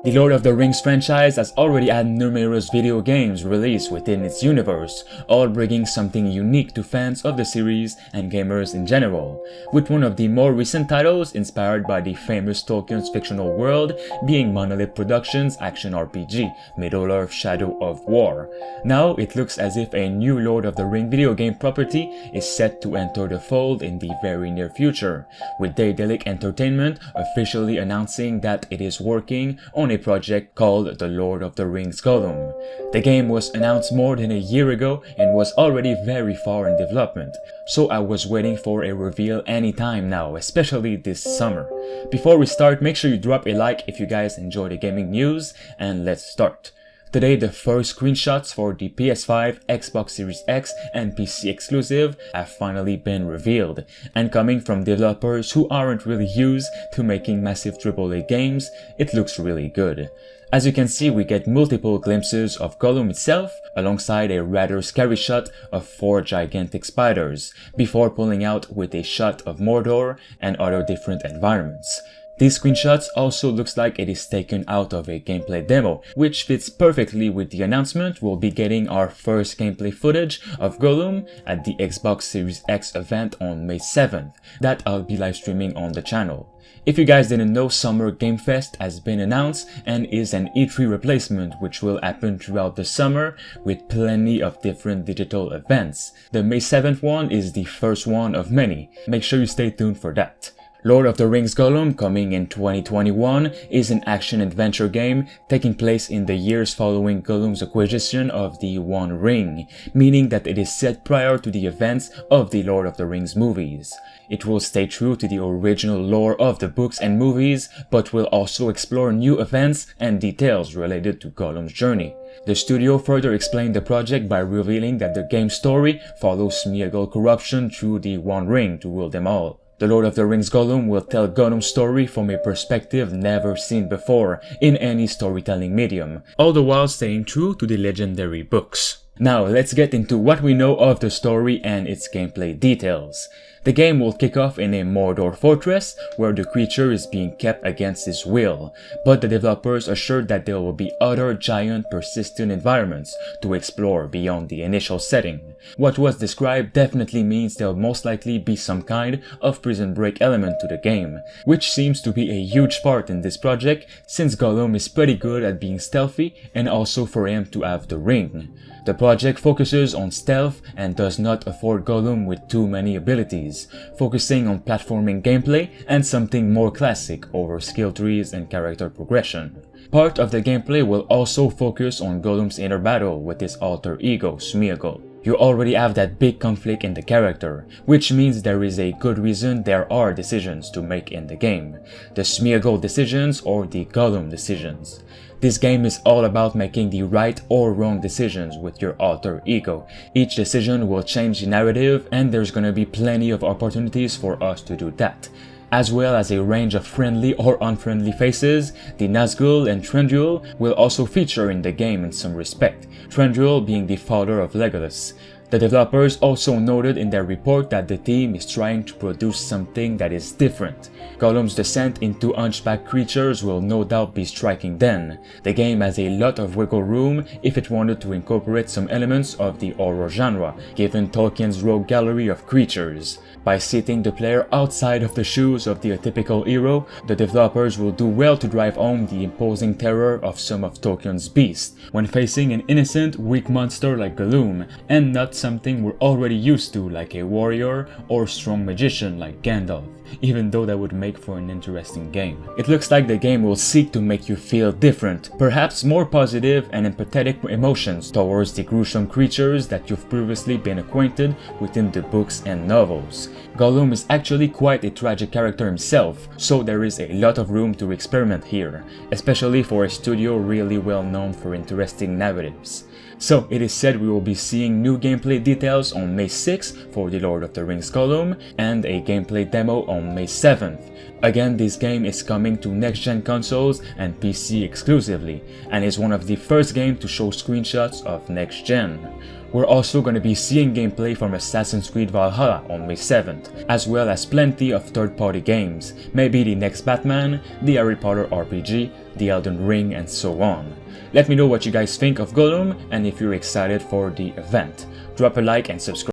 The Lord of the Rings franchise has already had numerous video games released within its universe, all bringing something unique to fans of the series and gamers in general, with one of the more recent titles inspired by the famous Tolkien's fictional world being Monolith Productions' action RPG, Middle-earth: Shadow of War. Now it looks as if a new Lord of the Ring video game property is set to enter the fold in the very near future, with Daedalic Entertainment officially announcing that it is working on a project called The Lord of the Rings Gollum. The game was announced more than a year ago and was already very far in development, so I was waiting for a reveal anytime now, especially this summer. Before we start, make sure you drop a like if you guys enjoy the gaming news, and let's start. Today, the first screenshots for the PS5, Xbox Series X, and PC exclusive have finally been revealed, and coming from developers who aren't really used to making massive AAA games, it looks really good. As you can see, we get multiple glimpses of Gollum itself, alongside a rather scary shot of 4 gigantic spiders, before pulling out with a shot of Mordor and other different environments. These screenshots also looks like it is taken out of a gameplay demo, which fits perfectly with the announcement we'll be getting our first gameplay footage of Gollum at the Xbox Series X event on May 7th, that I'll be live streaming on the channel. If you guys didn't know, Summer Game Fest has been announced and is an E3 replacement which will happen throughout the summer with plenty of different digital events. The May 7th one is the first one of many. Make sure you stay tuned for that. Lord of the Rings Gollum, coming in 2021, is an action-adventure game taking place in the years following Gollum's acquisition of the One Ring, meaning that it is set prior to the events of the Lord of the Rings movies. It will stay true to the original lore of the books and movies, but will also explore new events and details related to Gollum's journey. The studio further explained the project by revealing that the game's story follows Smeagol corruption through the One Ring to rule them all. The Lord of the Rings Gollum will tell Gollum's story from a perspective never seen before in any storytelling medium, all the while staying true to the legendary books. Now let's get into what we know of the story and its gameplay details. The game will kick off in a Mordor fortress where the creature is being kept against his will, but the developers assured that there will be other giant persistent environments to explore beyond the initial setting. What was described definitely means there will most likely be some kind of prison break element to the game, which seems to be a huge part in this project since Gollum is pretty good at being stealthy and also for him to have the ring. The project focuses on stealth and does not afford Gollum with too many abilities, focusing on platforming gameplay and something more classic over skill trees and character progression. Part of the gameplay will also focus on Gollum's inner battle with his alter ego, Smeagol. You already have that big conflict in the character, which means there is a good reason there are decisions to make in the game. The Smeagol decisions or the Gollum decisions. This game is all about making the right or wrong decisions with your alter ego. Each decision will change the narrative and there's gonna be plenty of opportunities for us to do that. As well as a range of friendly or unfriendly faces, the Nazgul and Thranduil will also feature in the game in some respect, Thranduil being the father of Legolas. The developers also noted in their report that the team is trying to produce something that is different. Gollum's descent into hunchback creatures will no doubt be striking then. The game has a lot of wiggle room if it wanted to incorporate some elements of the horror genre, given Tolkien's rogue gallery of creatures. By seating the player outside of the shoes of the atypical hero, the developers will do well to drive home the imposing terror of some of Tolkien's beasts, when facing an innocent, weak monster like Gollum, and not something we're already used to like a warrior or strong magician like Gandalf, even though that would make for an interesting game. It looks like the game will seek to make you feel different, perhaps more positive and empathetic emotions towards the gruesome creatures that you've previously been acquainted with in the books and novels. Gollum is actually quite a tragic character himself, so there is a lot of room to experiment here, especially for a studio really well known for interesting narratives. So it is said we will be seeing new gameplay details on May 6th for The Lord of the Rings Gollum and a gameplay demo on May 7th. Again, this game is coming to next-gen consoles and PC exclusively, and is one of the first games to show screenshots of next-gen. We're also going to be seeing gameplay from Assassin's Creed Valhalla on May 7th, as well as plenty of third-party games, maybe the next Batman, the Harry Potter RPG, the Elden Ring, and so on. Let me know what you guys think of Gollum and if you're excited for the event. Drop a like and subscribe.